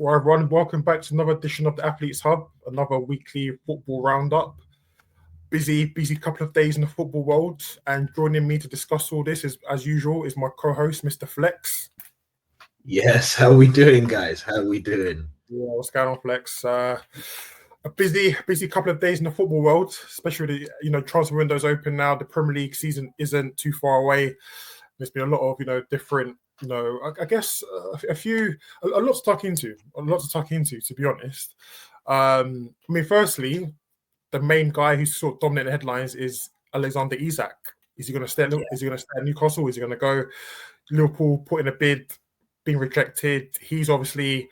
Well, everyone, welcome back to another edition of the Athletes Hub, another weekly football roundup. Busy couple of days in the football world, and joining me to discuss all this, is, as usual, is my co-host, Mr. Flexx. Yes, how are we doing, guys? How are we doing? Yeah, what's going on, Flexx? A busy couple of days in the football world, especially the transfer window's open now. The Premier League season isn't too far away. There's been a lot of different. I guess a lot to tuck into. To be honest. Firstly, the main guy who's sort of dominating the headlines is Alexander Isak. Is he going to stay? Is he going to stay at Newcastle? Is he going to go? Liverpool put in a bid, being rejected. He's obviously,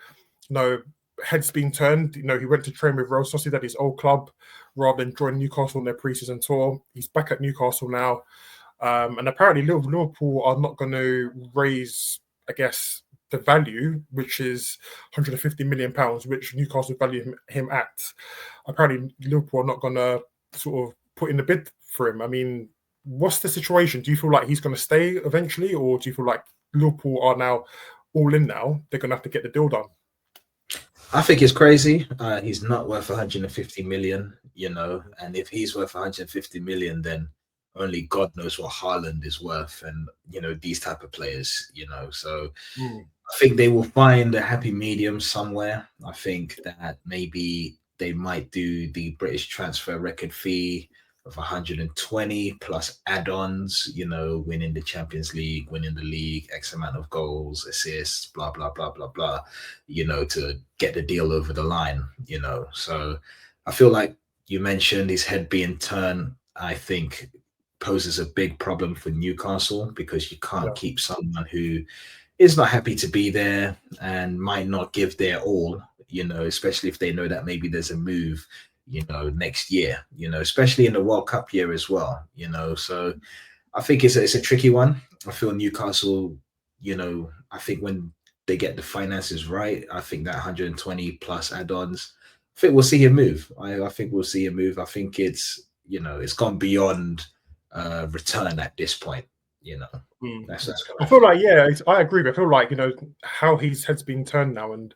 heads being turned. He went to train with Real Sociedad, his old club, rather than join Newcastle on their pre-season tour. He's back at Newcastle now. And apparently Liverpool are not going to raise, I guess, the value, which is £150 million, which Newcastle value him at. Apparently Liverpool are not going to sort of put in a bid for him. What's the situation? Do you feel like he's going to stay eventually, or do you feel like Liverpool are now all in now? They're going to have to get the deal done. I think it's crazy. He's not worth 150 million, and if he's worth 150 million, then only God knows what Haaland is worth, and these type of players, so I think they will find a happy medium somewhere. I think that maybe they might do the British transfer record fee of 120 plus add-ons, winning the Champions League, winning the league, X amount of goals, assists, blah blah blah blah blah, to get the deal over the line, so I feel like you mentioned his head being turned, I think poses a big problem for Newcastle, because you can't keep someone who is not happy to be there and might not give their all, especially if they know that maybe there's a move, next year, especially in the World Cup year as well, so I think it's a tricky one. I feel Newcastle, I think when they get the finances right, I think that 120 plus add-ons, I think we'll see him move. I think we'll see him move. I think it's, it's gone beyond return at this point, I feel like, I agree. But I feel like, how his head's been turned now, and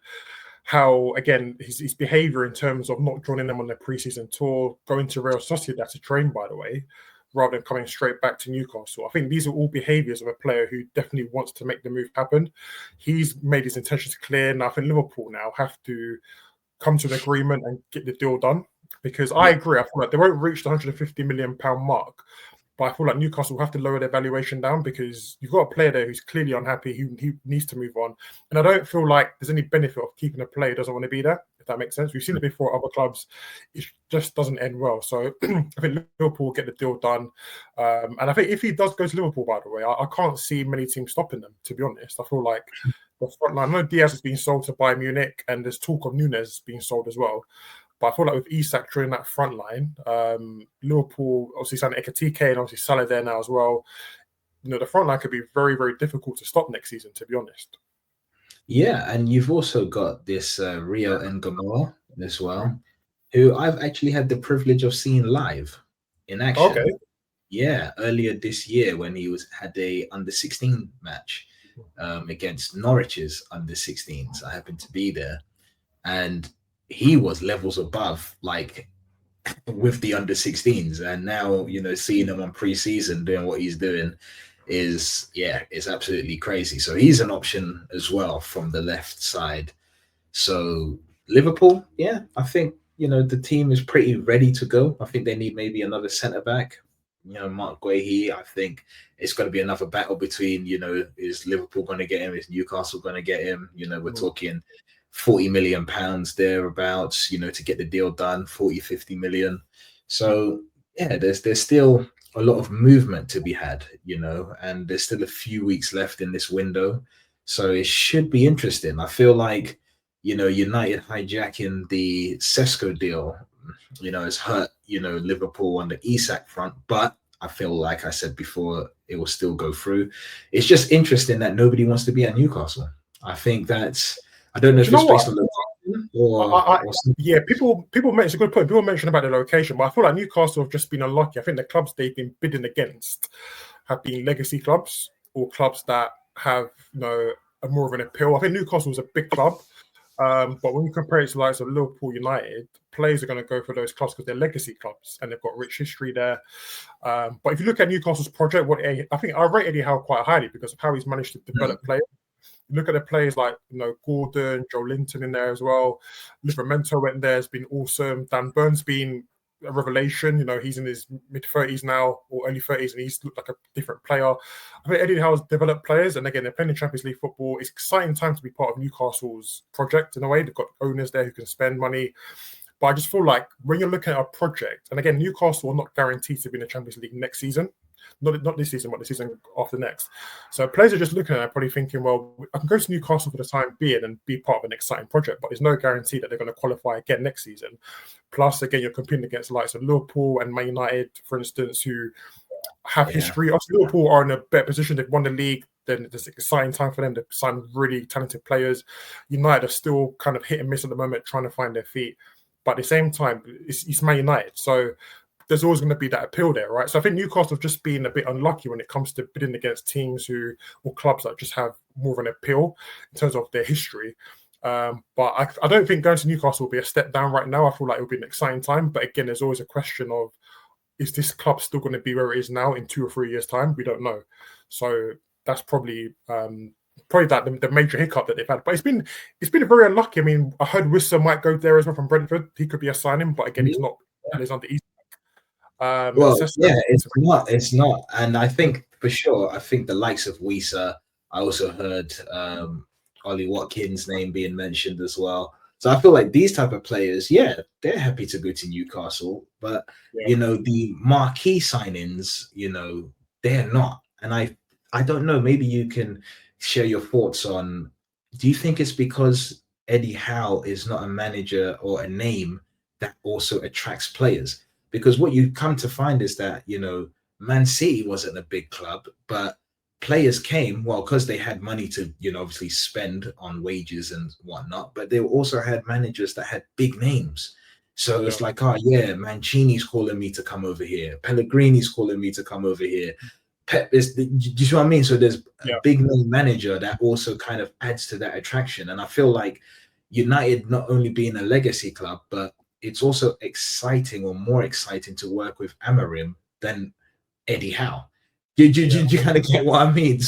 how, again, his behaviour in terms of not joining them on their pre-season tour, going to Real Sociedad to train, by the way, rather than coming straight back to Newcastle. I think these are all behaviours of a player who definitely wants to make the move happen. He's made his intentions clear. Now I think Liverpool now have to come to an agreement and get the deal done, because I agree. I feel like they won't reach the £150 million mark, but I feel like Newcastle will have to lower their valuation down, because you've got a player there who's clearly unhappy, who needs to move on. And I don't feel like there's any benefit of keeping a player who doesn't want to be there, if that makes sense. We've seen it before at other clubs. It just doesn't end well. So I think Liverpool will get the deal done. And I think if he does go to Liverpool, by the way, I can't see many teams stopping them, to be honest. I feel like the front line, I know Diaz has been sold to Bayern Munich, and there's talk of Nunes being sold as well. But I feel like with Isak during that front line, Liverpool obviously signed Ekatike and obviously Salah there now as well. The front line could be very, very difficult to stop next season, to be honest. Yeah, and you've also got this Rio Ngamoa as well, who I've actually had the privilege of seeing live in action. Okay. Yeah, earlier this year when he had a under-16 match against Norwich's under-16s. I happened to be there, and he was levels above, like, with the under-16s. And now, seeing him on pre-season doing what he's doing is absolutely crazy. So he's an option as well from the left side. So Liverpool, I think, the team is pretty ready to go. I think they need maybe another centre-back. Mark Guehi, I think it's going to be another battle between, is Liverpool going to get him? Is Newcastle going to get him? We're talking £40 million thereabouts, to get the deal done, 50 million. So there's still a lot of movement to be had, and there's still a few weeks left in this window. So it should be interesting. I feel like, United hijacking the Sesko deal, has hurt, Liverpool on the Isak front, but I feel like I said before, it will still go through. It's just interesting that nobody wants to be at Newcastle. I think that's, I don't know if it's based on location or people mention a good point. People mention about the location, but I feel like Newcastle have just been unlucky. I think the clubs they've been bidding against have been legacy clubs, or clubs that have a more of an appeal. I think Newcastle was a big club, But when you compare it to likes of Liverpool, United, players are going to go for those clubs because they're legacy clubs and they've got rich history there. But if you look at Newcastle's project, I think I rate Eddie Howe quite highly because of how he's managed to develop players. Look at the players like Gordon, Joe Linton in there as well. Livramento went there, has been awesome. Dan Burn's been a revelation. He's in his mid-30s now or early 30s, and he's looked like a different player. I think Eddie Howe's developed players, and again, they're playing in Champions League football. It's an exciting time to be part of Newcastle's project in a way. They've got owners there who can spend money. But I just feel like when you're looking at a project, and again, Newcastle are not guaranteed to be in the Champions League next season. Not this season, but the season after next. So players are just looking at it, probably thinking, well, I can go to Newcastle for the time being and be part of an exciting project, but there's no guarantee that they're going to qualify again next season. Plus, again, you're competing against the likes of Liverpool and Man United, for instance, who have history. Obviously, Liverpool are in a better position. They've won the league. Then it's an exciting time for them to sign really talented players. United are still kind of hit and miss at the moment, trying to find their feet. But at the same time, it's Man United. So there's always going to be that appeal there, right? So I think Newcastle have just been a bit unlucky when it comes to bidding against teams or clubs that just have more of an appeal in terms of their history. But I don't think going to Newcastle will be a step down right now. I feel like it'll be an exciting time. But again, there's always a question of, is this club still going to be where it is now in 2 or 3 years' time? We don't know. So that's probably the major hiccup that they've had. But it's been very unlucky. I mean, I heard Wissa might go there as well from Brentford. He could be a signing, but again, he's not. He's under Isak. It's not. And I think for sure, the likes of Wissa, I also heard Ollie Watkins' name being mentioned as well. So I feel like these type of players, they're happy to go to Newcastle, but the marquee signings, they're not. And I don't know, maybe you can share your thoughts on, do you think it's because Eddie Howe is not a manager or a name that also attracts players? Because what you come to find is that, Man City wasn't a big club, but players came, because they had money to, obviously spend on wages and whatnot, but they also had managers that had big names. So it's like, Mancini's calling me to come over here. Pellegrini's calling me to come over here. Pep is, do you see what I mean? So there's a big name manager that also kind of adds to that attraction. And I feel like United not only being a legacy club, but it's also exciting or more exciting to work with Amorim than Eddie Howe. Do you kind of get what I mean?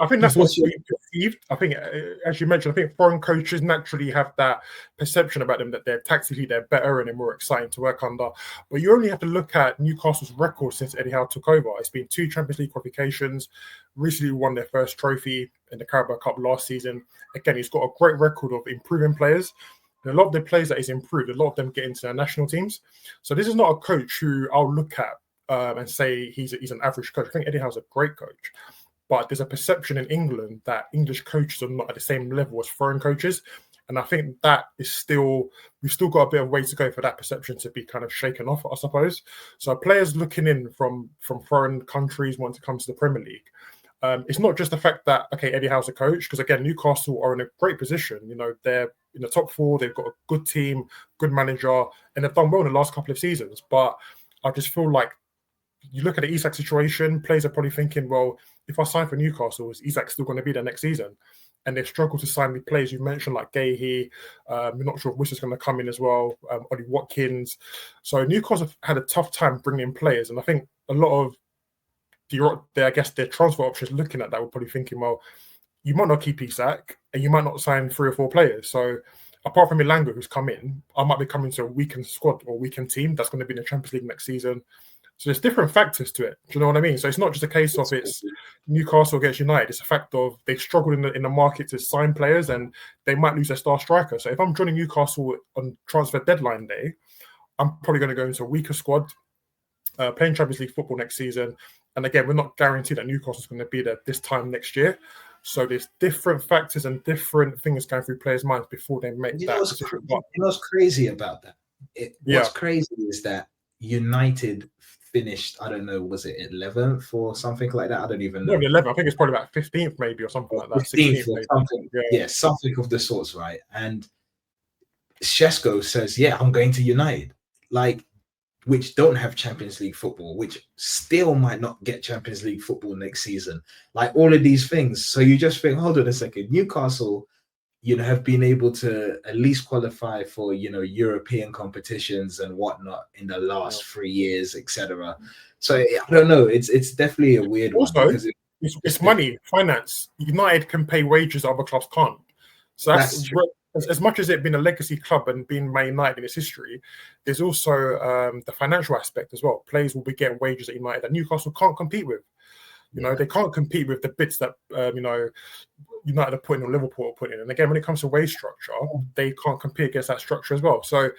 I think that's what's perceived. I think, as you mentioned, I think foreign coaches naturally have that perception about them that they're better and they're more exciting to work under. But you only have to look at Newcastle's record since Eddie Howe took over. It's been 2 Champions League qualifications, recently won their first trophy in the Carabao Cup last season. Again, he's got a great record of improving players. And a lot of the players that he's improved, a lot of them get into their national teams. So this is not a coach who I'll look at and say he's an average coach. I think Eddie Howe's a great coach. But there's a perception in England that English coaches are not at the same level as foreign coaches. And I think that is we've still got a bit of way to go for that perception to be kind of shaken off, I suppose. So players looking in from foreign countries wanting to come to the Premier League. It's not just the fact that, Eddie Howe's a coach, because again, Newcastle are in a great position. They're in the top 4, they've got a good team, good manager, and they've done well in the last couple of seasons. But I just feel like you look at the Isak situation, players are probably thinking, well, if I sign for Newcastle, is Isak still going to be there next season? And they've struggled to sign the players you mentioned, like Gahey. We're not sure if Wissa's going to come in as well, Ollie Watkins. So Newcastle have had a tough time bringing in players. And I think a lot of their transfer options looking at that were probably thinking, well, you might not keep Isak and you might not sign 3 or 4 players. So apart from Ilanga, who's come in, I might be coming to a weakened squad or weakened team that's going to be in the Champions League next season. So there's different factors to it. Do you know what I mean? So it's not just a case of it's Newcastle against United. It's a fact of they've struggled in the market to sign players and they might lose their star striker. So if I'm joining Newcastle on transfer deadline day, I'm probably going to go into a weaker squad, playing Champions League football next season. And again, we're not guaranteed that Newcastle's going to be there this time next year. So there's different factors and different things going through players' minds before they make that decision. You know what's crazy about that? What's crazy is that United finished, I don't know, was it 11th or something like that? I don't even know. 11th. I think it's probably about 15th maybe or something like that. 15th or something. Yeah, something of the sorts, right? And Shesko says, I'm going to United. Which don't have Champions League football, which still might not get Champions League football next season. All of these things. So you just think, hold on a second, Newcastle, have been able to at least qualify for, European competitions and whatnot in the last 3 years, etc. So I don't know. It's definitely a weird one Also, because it's money, finance. United can pay wages other clubs can't. So that's true. as much as it been a legacy club and being Man United in its history, there's also the financial aspect as well. Players will be getting wages at United that Newcastle can't compete with. They can't compete with the bits that United are putting or Liverpool are putting in. And again, when it comes to wage structure, they can't compete against that structure as well. So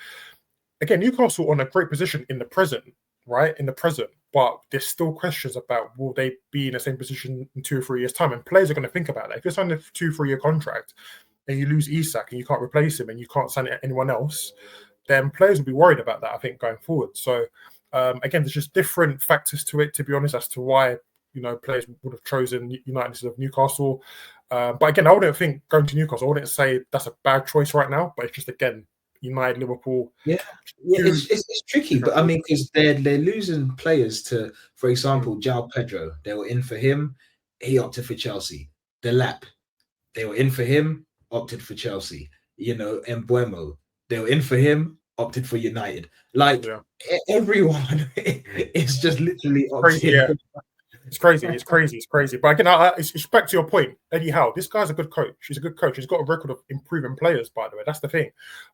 again, Newcastle on a great position in the present, right? In the present, but there's still questions about will they be in the same position in 2 or 3 years' time? And players are going to think about that. If you're signing a 2-3 year contract and you lose Isak and you can't replace him and you can't sign anyone else, then players will be worried about that, I think, going forward. So again, there's just different factors to it, to be honest, as to why players would have chosen United instead of Newcastle. But again, I wouldn't think going to Newcastle, I wouldn't say that's a bad choice right now, but it's just, again, United, Liverpool. Yeah, it's tricky, but I mean, because they're losing players to, for example, João Pedro. They were in for him, he opted for Chelsea. Delap, they were in for him, opted for Chelsea. Mbuemo, they were in for him, opted for United. Like everyone is just literally opted. It's crazy. But again, it's back to your point, Eddie Howe. This guy's a good coach. He's a good coach. He's got a record of improving players, by the way. That's the thing.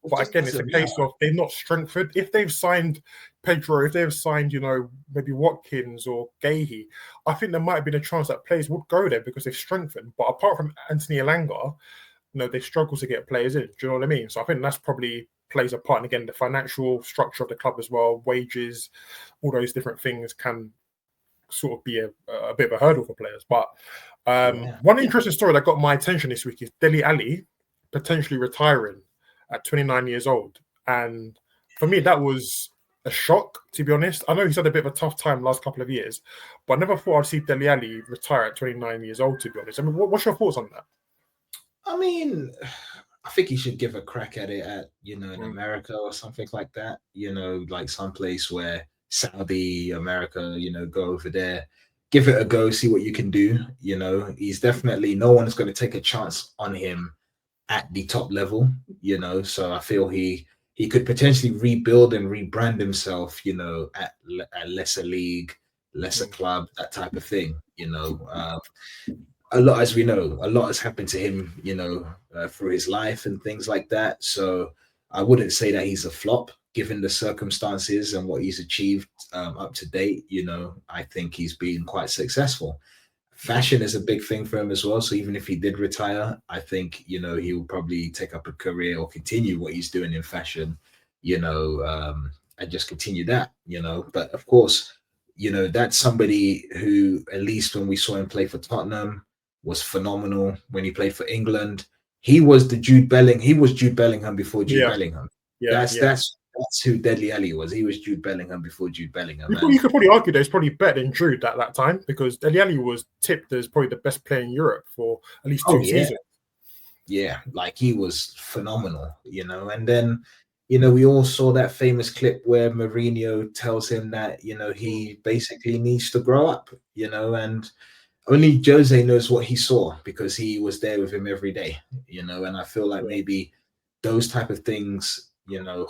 But again, it's a case of they've not strengthened. If they've signed Pedro, if they've signed, maybe Watkins or Gahey, I think there might have been a chance that players would go there because they've strengthened. But apart from Anthony Elanga, they struggle to get players in. Do you know what I mean? So I think that's probably plays a part. And again, the financial structure of the club as well, wages, all those different things can sort of be a bit of a hurdle for players. But one interesting story that got my attention this week is Dele Ali potentially retiring at 29 years old. And for me, that was a shock, to be honest. I know he's had a bit of a tough time the last couple of years, but I never thought I'd see Dele Ali retire at 29 years old, to be honest. I mean, what's your thoughts on that? I mean, I think he should give a crack at it at, in America or something like that, like someplace where Saudi, America, go over there, give it a go, see what you can do. He's definitely, no one's going to take a chance on him at the top level, so I feel he could potentially rebuild and rebrand himself, at lesser league, lesser club, that type of thing, a lot, as we know, a lot has happened to him, through his life and things like that. So I wouldn't say that he's a flop given the circumstances and what he's achieved up to date. I think he's been quite successful. Fashion is a big thing for him as well. So even if he did retire, I think, he will probably take up a career or continue what he's doing in fashion, and just continue that, But of course, that's somebody who, at least when we saw him play for Tottenham, was phenomenal. When he played for England, he was Jude Bellingham before Jude Bellingham. That's who Dele Ali was. He was Jude Bellingham before Jude Bellingham. You could probably argue that he's probably better than Jude at that time, because Dele Ali was tipped as probably the best player in Europe for at least 2 seasons. Yeah, like he was phenomenal, And then, we all saw that famous clip where Mourinho tells him that, he basically needs to grow up, and only Jose knows what he saw because he was there with him every day, and I feel like maybe those type of things,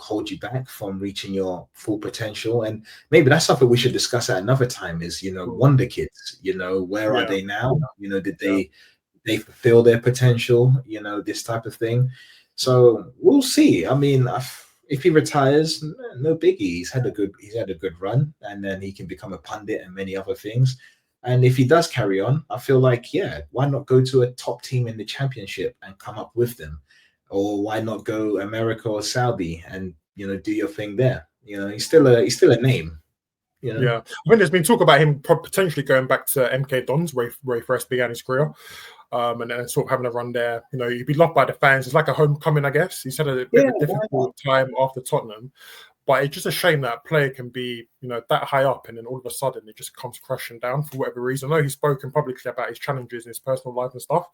hold you back from reaching your full potential. And maybe that's something we should discuss at another time is, wonder kids, where are they now? Did they fulfill their potential, this type of thing. So we'll see. I mean, if he retires, no biggie. He's had a good run, and then he can become a pundit and many other things. And if he does carry on, I feel like, why not go to a top team in the championship and come up with them? Or why not go America or Saudi and, do your thing there? He's still a name. Yeah. I think there's been talk about him potentially going back to MK Dons, where he first began his career. And then sort of having a run there. He'd be loved by the fans. It's like a homecoming, I guess. He's had a bit of a difficult time after Tottenham. But it's just a shame that a player can be, that high up, and then all of a sudden it just comes crashing down for whatever reason. I know he's spoken publicly about his challenges in his personal life and stuff.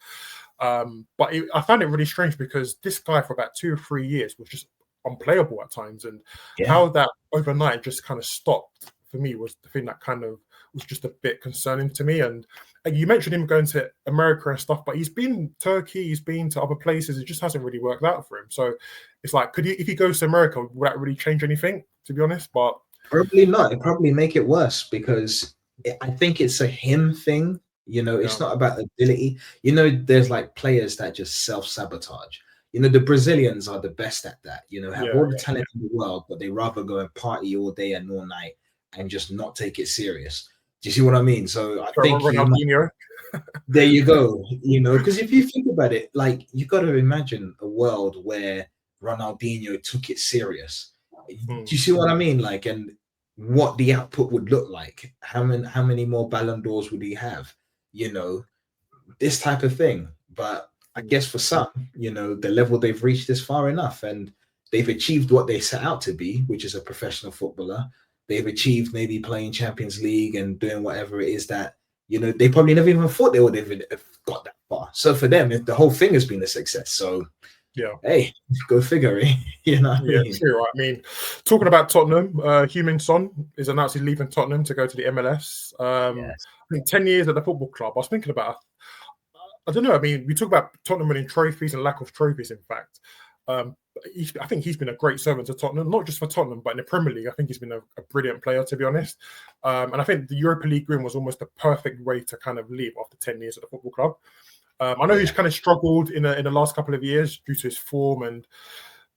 But I found it really strange because this guy for about 2 or 3 years was just unplayable at times. And how that overnight just kind of stopped for me was the thing that kind of was just a bit concerning to me. And you mentioned him going to America and stuff, but he's been Turkey, he's been to other places. It just hasn't really worked out for him. So it's like, if he goes to America, would that really change anything? To be honest, but probably not. It probably make it worse because I think it's a him thing. It's not about ability. There's like players that just self-sabotage. The Brazilians are the best at that. Have all the talent in the world, but they rather go and party all day and all night and just not take it serious. Do you see what I mean? So I think there you go. Because if you think about it, like you got to imagine a world where Ronaldinho took it serious. Do you see what I mean? Like, and what the output would look like? How many more Ballon d'Ors would he have? This type of thing. But I guess for some, the level they've reached is far enough, and they've achieved what they set out to be, which is a professional footballer. They've achieved maybe playing Champions League and doing whatever it is that, they probably never even thought they would have got that far. So for them, the whole thing has been a success. So hey, go figure it. True. I mean, talking about Tottenham, Heung-min Son is announced he's leaving Tottenham to go to the MLS. I think 10 years at the football club. I was thinking about, I don't know. I mean, we talk about Tottenham winning trophies and lack of trophies. In fact, I think he's been a great servant to Tottenham, not just for Tottenham, but in the Premier League. I think he's been a brilliant player, to be honest. And I think the Europa League win was almost the perfect way to kind of leave after 10 years at the football club. I know he's kind of struggled in the last couple of years due to his form, and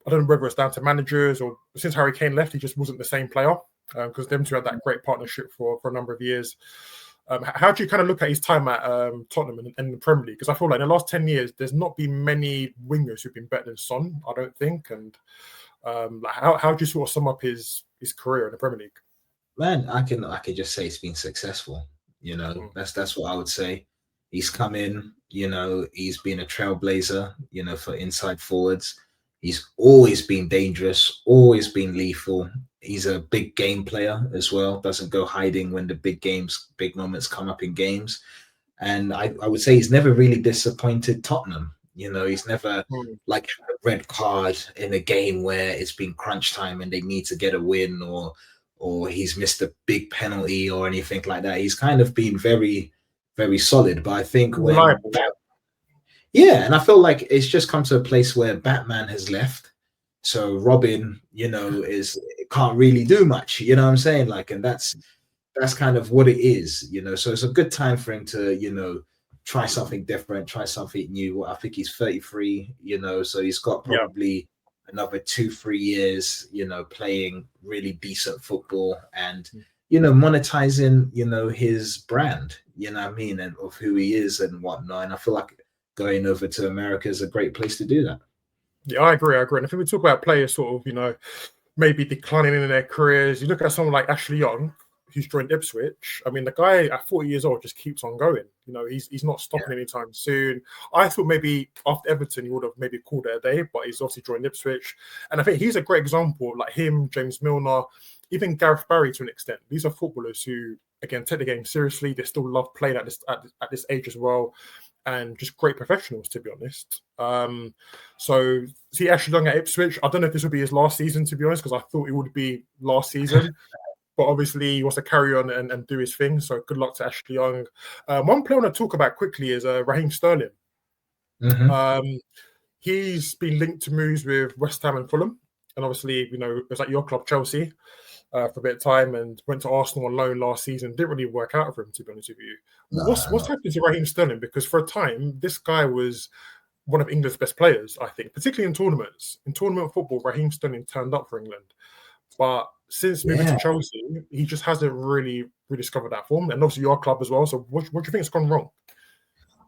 I don't know whether it's down to managers or since Harry Kane left, he just wasn't the same player, because them two had that great partnership for a number of years. How do you kind of look at his time at Tottenham and the Premier League? Because I feel like in the last 10 years, there's not been many wingers who've been better than Son, I don't think. And how do you sort of sum up his career in the Premier League? Man, I can just say it's been successful. That's what I would say. He's come in, he's been a trailblazer, for inside forwards. He's always been dangerous, always been lethal. He's a big game player as well. Doesn't go hiding when the big moments come up in games. And I would say he's never really disappointed Tottenham. He's never like a red card in a game where it's been crunch time and they need to get a win, or he's missed a big penalty or anything like that. He's kind of been very, very solid. But I think and I feel like it's just come to a place where Batman has left. So Robin, can't really do much, what I'm saying? Like, and that's kind of what it is, so it's a good time for him to, try something different, try something new. I think he's 33, so he's got probably another 2-3 years, playing really decent football and, monetizing, his brand, what I mean, and of who he is and whatnot. And I feel like going over to America is a great place to do that. Yeah, I agree. And if we talk about players sort of, maybe declining in their careers, you look at someone like Ashley Young, who's joined Ipswich. I mean, the guy at 40 years old just keeps on going. He's not stopping anytime soon. I thought maybe after Everton, he would have maybe called it a day, but he's obviously joined Ipswich. And I think he's a great example of like him, James Milner, even Gareth Barry to an extent. These are footballers who, again, take the game seriously. They still love playing at this age as well. And just great professionals, to be honest. So see Ashley Young at Ipswich. I don't know if this will be his last season, to be honest, because I thought it would be last season. But obviously he wants to carry on and do his thing. So good luck to Ashley Young. One player I want to talk about quickly is Raheem Sterling. He's been linked to moves with West Ham and Fulham. And obviously, it was at your club, Chelsea, for a bit of time, and went to Arsenal on loan last season. Didn't really work out for him, to be honest with you. What's happened to Raheem Sterling? Because for a time, this guy was one of England's best players, I think, particularly in tournaments. In tournament football, Raheem Sterling turned up for England. But since moving to Chelsea, he just hasn't really rediscovered that form. And obviously your club as well. So what do you think has gone wrong?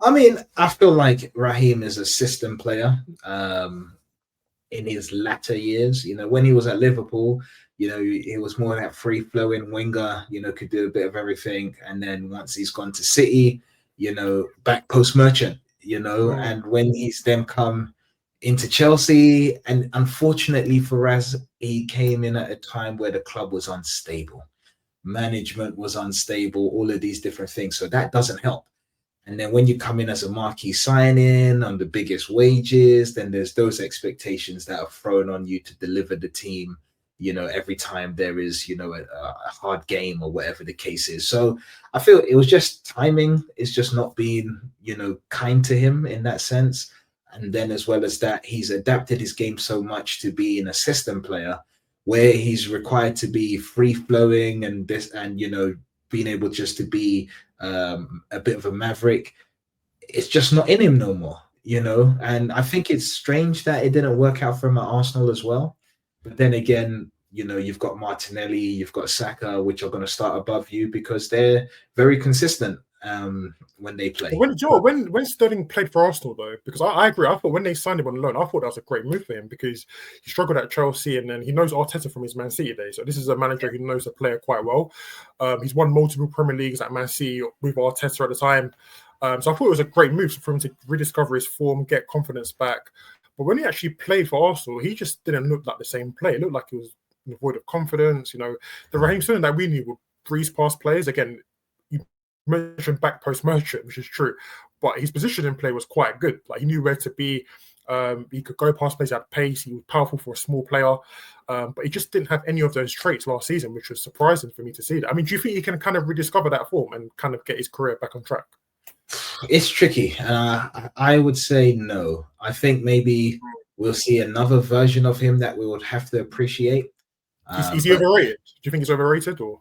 I mean, I feel like Raheem is a system player in his latter years. When he was at Liverpool, he was more that free-flowing winger, could do a bit of everything. And then once he's gone to City, back post merchant, and when he's then come into Chelsea, and unfortunately for us, he came in at a time where the club was unstable. Management was unstable, all of these different things. So that doesn't help. And then when you come in as a marquee signing on the biggest wages, then there's those expectations that are thrown on you to deliver the team every time there is, a hard game or whatever the case is. So I feel it was just timing. It's just not being, kind to him in that sense. And then as well as that, he's adapted his game so much to be an assistant player where he's required to be free flowing and being able just to be a bit of a maverick. It's just not in him no more, and I think it's strange that it didn't work out for him at Arsenal as well. But then again, you've got Martinelli, you've got Saka, which are going to start above you because they're very consistent when they play. When Sterling played for Arsenal, though, because I agree, I thought when they signed him on loan, I thought that was a great move for him because he struggled at Chelsea and then he knows Arteta from his Man City days. So this is a manager who knows the player quite well. He's won multiple Premier Leagues at Man City with Arteta at the time. So I thought it was a great move for him to rediscover his form, get confidence back. But when he actually played for Arsenal, he just didn't look like the same player. It looked like he was void of confidence. The Raheem Sterling that we knew would breeze past players. Again, you mentioned back post merchant, which is true, but his position in play was quite good. Like he knew where to be. He could go past players at pace. He was powerful for a small player, but he just didn't have any of those traits last season, which was surprising for me to see that. I mean, do you think he can kind of rediscover that form and kind of get his career back on track? It's tricky. I would say no. I think maybe we'll see another version of him that we would have to appreciate. Is he overrated? Do you think he's overrated or?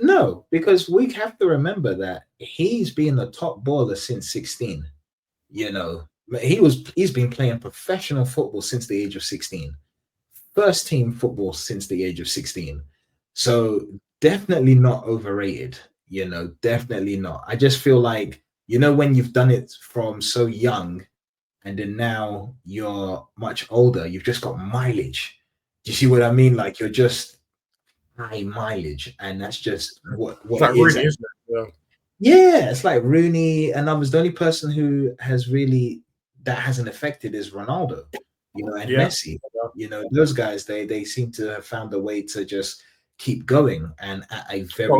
No, because we have to remember that he's been the top baller since 16. He's been playing professional football since the age of 16. First team football since the age of 16. So definitely not overrated. Definitely not. I just feel like, when you've done it from so young and then now you're much older, you've just got mileage. Do you see what I mean? Like you're just high mileage, and that's just what it's like it is. Rooney, isn't it? Yeah, it's like Rooney and others. The only person who has really that hasn't affected is Ronaldo, and Messi. Those guys, they seem to have found a way to just keep going and at a very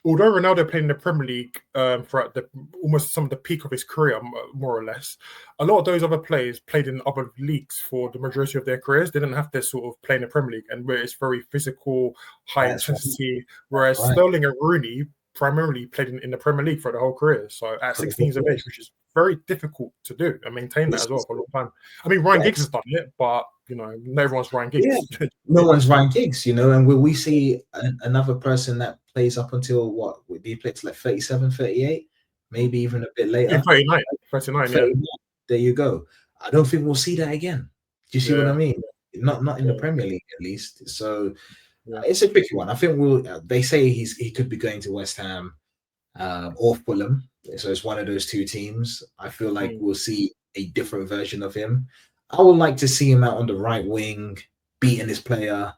although Ronaldo played in the Premier League throughout almost some of the peak of his career, more or less, a lot of those other players played in other leagues for the majority of their careers. They didn't have to sort of play in the Premier League, and where it's very physical, high intensity. Right. Whereas Sterling and Rooney primarily played in the Premier League for the whole career. So at 16 years of age, which is very difficult to do and maintain that as well for a long time. I mean, Ryan Giggs has done it, but no everyone's Ryan Giggs. Yeah. No one's Ryan Giggs, and will we see another person that plays up until what? Would he play to like 37, 38? Maybe even a bit later. 39, yeah. There you go. I don't think we'll see that again. Do you see what I mean? Not in the Premier League, at least. So it's a tricky one. I think they say he could be going to West Ham or Fulham. So it's one of those two teams. I feel like we'll see a different version of him. I would like to see him out on the right wing, beating his player,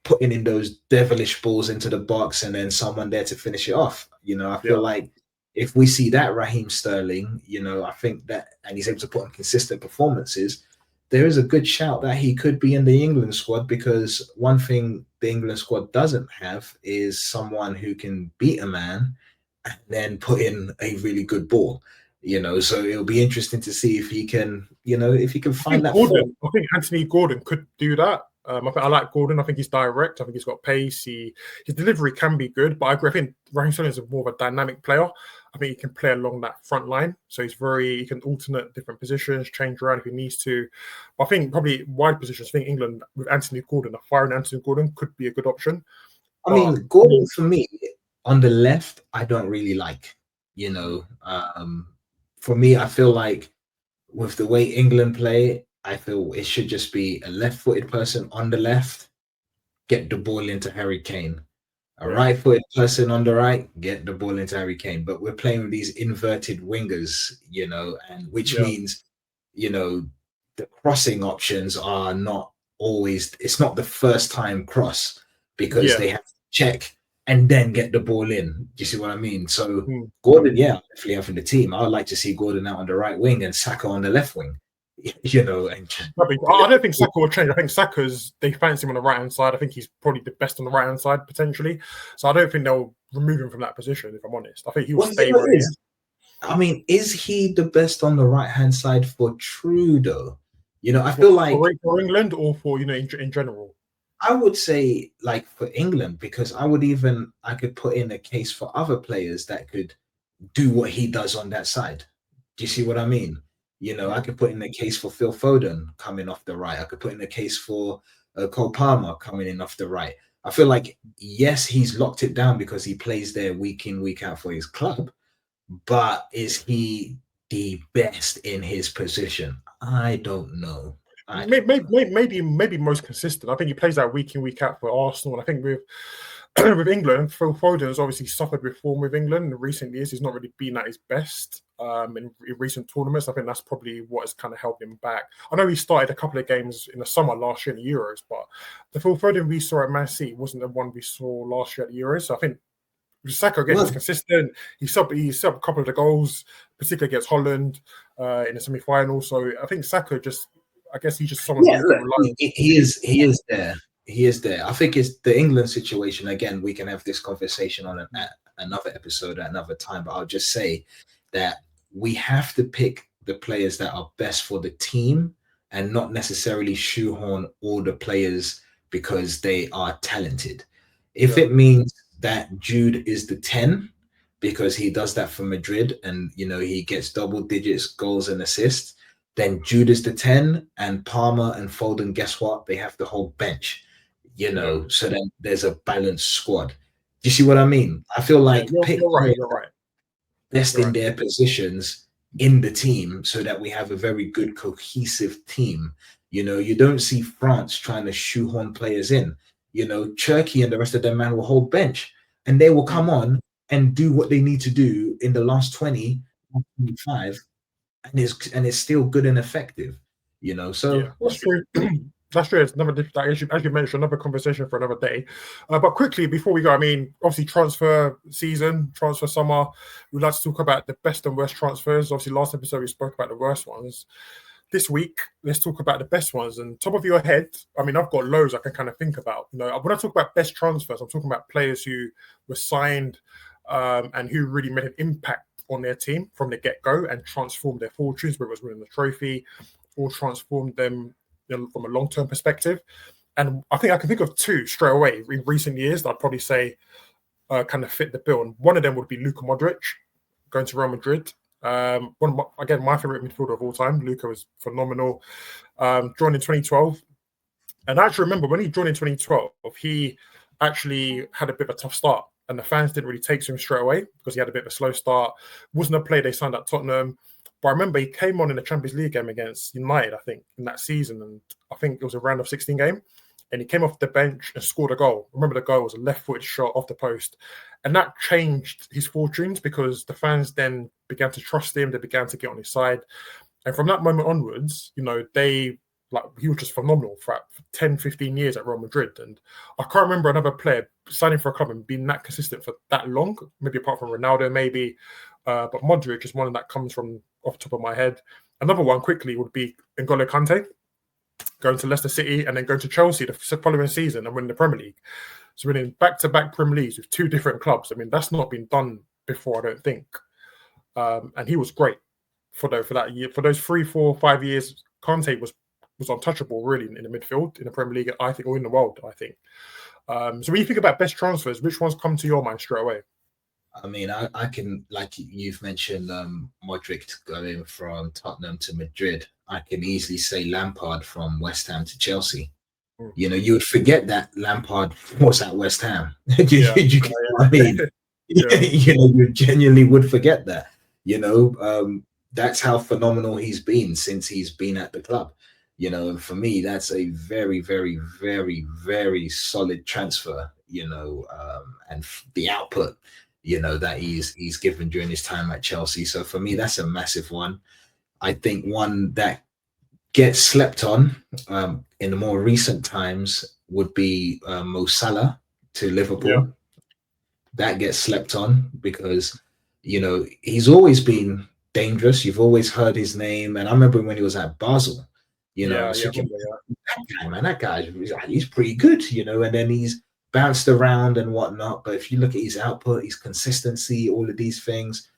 putting in those devilish balls into the box, and then someone there to finish it off. I feel like if we see that Raheem Sterling, I think that, and he's able to put on consistent performances, there is a good shout that he could be in the England squad, because one thing the England squad doesn't have is someone who can beat a man and then put in a really good ball. So it'll be interesting to see if he can, find that. I think Anthony Gordon could do that. I like Gordon. I think he's direct. I think he's got pace. His delivery can be good, but I agree. I think Raheem Sterling is more of a dynamic player. I think he can play along that front line. So he can alternate different positions, change around if he needs to. But I think probably wide positions. I think England with Anthony Gordon, a firing Anthony Gordon could be a good option. I mean, Gordon for me on the left, I don't really like. For me, I feel like with the way England play, I feel it should just be a left-footed person on the left, get the ball into Harry Kane. A right-footed person on the right, get the ball into Harry Kane. But we're playing with these inverted wingers, and which means, the crossing options are not always, it's not the first time cross, because they have to check and then get the ball in. Do you see what I mean? So Gordon, definitely having the team. I would like to see Gordon out on the right wing and Saka on the left wing. And I don't think Saka will change. I think they fancy him on the right hand side. I think he's probably the best on the right hand side potentially. So I don't think they'll remove him from that position, if I'm honest. I think he will stay where he is. I mean, is he the best on the right hand side for Trudeau? I feel like for England or for in general. I would say like for England, because I could put in a case for other players that could do what he does on that side. Do you see what I mean? I could put in a case for Phil Foden coming off the right. I could put in a case for Cole Palmer coming in off the right. I feel like, yes, he's locked it down because he plays there week in, week out for his club. But is he the best in his position? I don't know. Maybe most consistent. I think he plays that week in, week out for Arsenal. And I think with with England, Phil Foden has obviously suffered with form with England in recent years. He's not really been at his best in recent tournaments. I think that's probably what has kind of held him back. I know he started a couple of games in the summer last year in the Euros, but the Phil Foden we saw at Man City wasn't the one we saw last year at the Euros. So I think Saka again is consistent. He subbed a couple of the goals, particularly against Holland in the semi-final. So I think Saka I guess he's just someone. Yeah, look, he is there. He is there. I think it's the England situation. Again, we can have this conversation on another episode at another time. But I'll just say that we have to pick the players that are best for the team and not necessarily shoehorn all the players because they are talented. If it means that Jude is the 10 because he does that for Madrid and he gets double digits goals and assists, then Jude is the 10 and Palmer and Foden, guess what? They have the whole bench, so then there's a balanced squad. Do you see what I mean? I feel like you're right. Best in their positions in the team so that we have a very good cohesive team. You don't see France trying to shoehorn players in. Turkey and the rest of them man will hold bench and they will come on and do what they need to do in the last 20, 25, and it's still good and effective, So that's true. That's true. It's another, as you mentioned, another conversation for another day. But quickly before we go, I mean, obviously transfer season, transfer summer. We'd like to talk about the best and worst transfers. Obviously, last episode we spoke about the worst ones. This week, let's talk about the best ones. And top of your head, I mean, I've got loads I can kind of think about. When I talk about best transfers, I'm talking about players who were signed and who really made an impact on their team from the get-go and transformed their fortunes, whether it was winning the trophy or transformed them from a long-term perspective. And I think I can think of two straight away in recent years that I'd probably say kind of fit the bill. And one of them would be Luka Modric going to Real Madrid. My favorite midfielder of all time. Luka was phenomenal. Joined in 2012. And I actually remember when he joined in 2012, he actually had a bit of a tough start. And the fans didn't really take to him straight away because he had a bit of a slow start. Wasn't a player they signed at Tottenham. But I remember he came on in the Champions League game against United, I think, in that season. And I think it was a round of 16 game. And he came off the bench and scored a goal. I remember the goal was a left-footed shot off the post. And that changed his fortunes because the fans then began to trust him. They began to get on his side. And from that moment onwards, he was just phenomenal for 10, 15 years at Real Madrid. And I can't remember another player signing for a club and being that consistent for that long, maybe apart from Ronaldo, maybe. But Modric is one that comes from off the top of my head. Another one quickly would be N'Golo Kante, going to Leicester City and then going to Chelsea the following season and winning the Premier League. So winning back-to-back Premier Leagues with two different clubs. I mean, that's not been done before, I don't think. And he was great for that year. For those 3, 4, 5 years, Kante was untouchable, really, in the midfield, in the Premier League, I think, or in the world, I think. So when you think about best transfers, which ones come to your mind straight away? I mean, I can, like you've mentioned, Modric going from Tottenham to Madrid. I can easily say Lampard from West Ham to Chelsea. You would forget that Lampard was at West Ham. You get what I mean? You genuinely would forget that. That's how phenomenal he's been since he's been at the club. For me, that's a very, very, very, very solid transfer. And the output, that he's given during his time at Chelsea. So for me, that's a massive one. I think one that gets slept on in the more recent times would be Mo Salah to Liverpool. Yeah. That gets slept on because, he's always been dangerous. You've always heard his name. And I remember when he was at Basel, that guy, he's pretty good, and then he's bounced around and whatnot. But if you look at his output, his consistency, all of these things,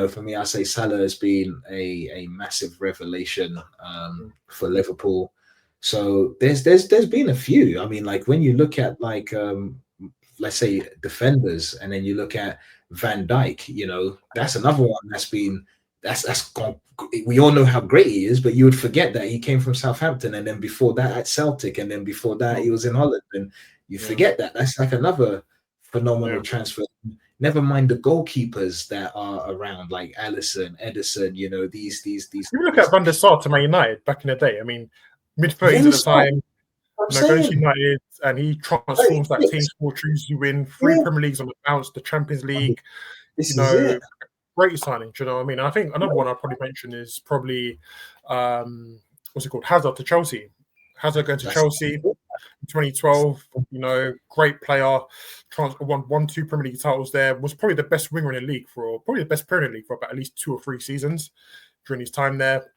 for me, I say Salah has been a massive revelation for Liverpool. So there's been a few. I mean, like when you look at like let's say defenders, and then you look at Van Dijk, you know, that's another one that's been that's gone. We all know how great he is, but you would forget that he came from Southampton, and then before that at Celtic, and then before that he was in Holland, and you forget that. That's like another phenomenal transfer. Never mind the goalkeepers that are around, like Alisson, Edison. You know, these. You look at Van der Sar to Man United back in the day. I mean, mid-30s at the time. Goes to United, and he transforms that team's fortunes. You win 3 Premier Leagues on the bounce, the Champions League. This is it. Great signing. Do you know what I mean? I think another one I'll probably mention is probably what's it called? Hazard to Chelsea. Hazard going to Chelsea in 2012. You know, great player. Won 2 Premier League titles there. Was probably the best winger in the league probably the best Premier League for about at least 2 or 3 seasons during his time there.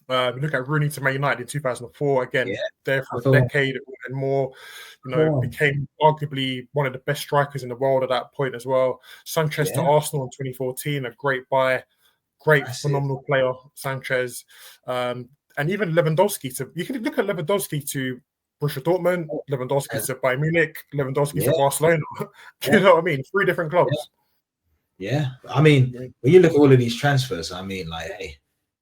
We look at Rooney to Man United in 2004. Again, there for a decade and more. You know, became arguably one of the best strikers in the world at that point as well. Sanchez to Arsenal in 2014, a great buy, phenomenal player, Sanchez. And even Lewandowski you can look at Lewandowski to Borussia Dortmund, Lewandowski to Bayern Munich, Lewandowski to Barcelona. You know what I mean? 3 different clubs. Yeah. I mean, when you look at all of these transfers, I mean, like, hey,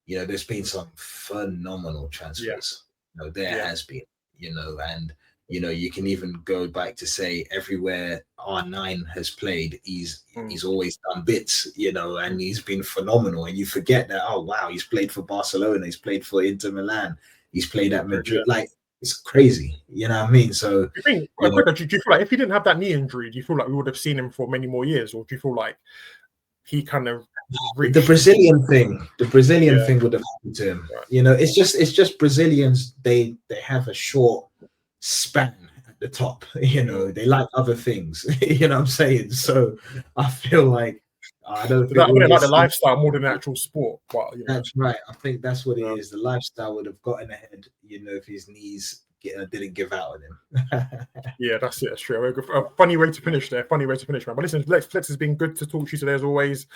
you know, there's been some phenomenal transfers. You know, there has been, you know, and, you know, you can even go back to say everywhere R9 has played, he's always done bits, you know, and he's been phenomenal. And you forget that, oh, wow, he's played for Barcelona, he's played for Inter Milan, he's played at Madrid. Like, it's crazy, you know what I mean? So, do you feel like if he didn't have that knee injury, do you feel like we would have seen him for many more years? Or do you feel like he kind of the Brazilian thing would have happened to him. You know, it's just Brazilians, they have a short span at the top, you know, they like other things. You know what I'm saying? So I feel like I don't think they like the lifestyle more than the actual sport. But that's right. I think that's what it is. The lifestyle would have gotten ahead, you know, if his knees didn't give out on him. Yeah, that's it. That's true. A funny way to finish there. Funny way to finish, man. But listen, Flexx has been good to talk to you today as always.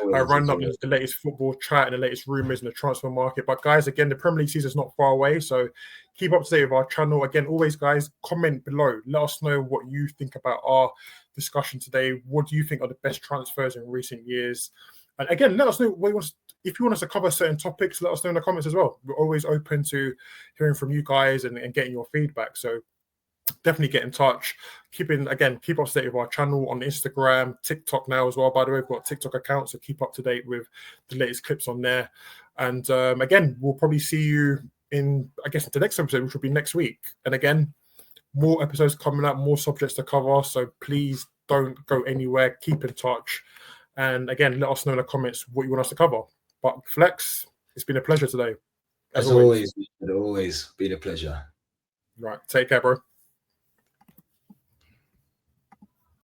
Rounding up the latest football chat and the latest rumours in the transfer market. But guys, again, the Premier League season is not far away, so keep up to date with our channel. Again, always, guys, comment below. Let us know what you think about our discussion today. What do you think are the best transfers in recent years? And again, let us know if you want us to cover certain topics. Let us know in the comments as well. We're always open to hearing from you guys and getting your feedback. So definitely get in touch. Keep up to date with our channel on Instagram, TikTok now as well. By the way, we've got a TikTok account, so keep up to date with the latest clips on there. And again, we'll probably see you in, I guess, the next episode, which will be next week. And again, more episodes coming up, more subjects to cover. So please don't go anywhere. Keep in touch. And again, let us know in the comments what you want us to cover. But Flexx, it's been a pleasure today. As always, it's always been a pleasure. Right. Take care, bro.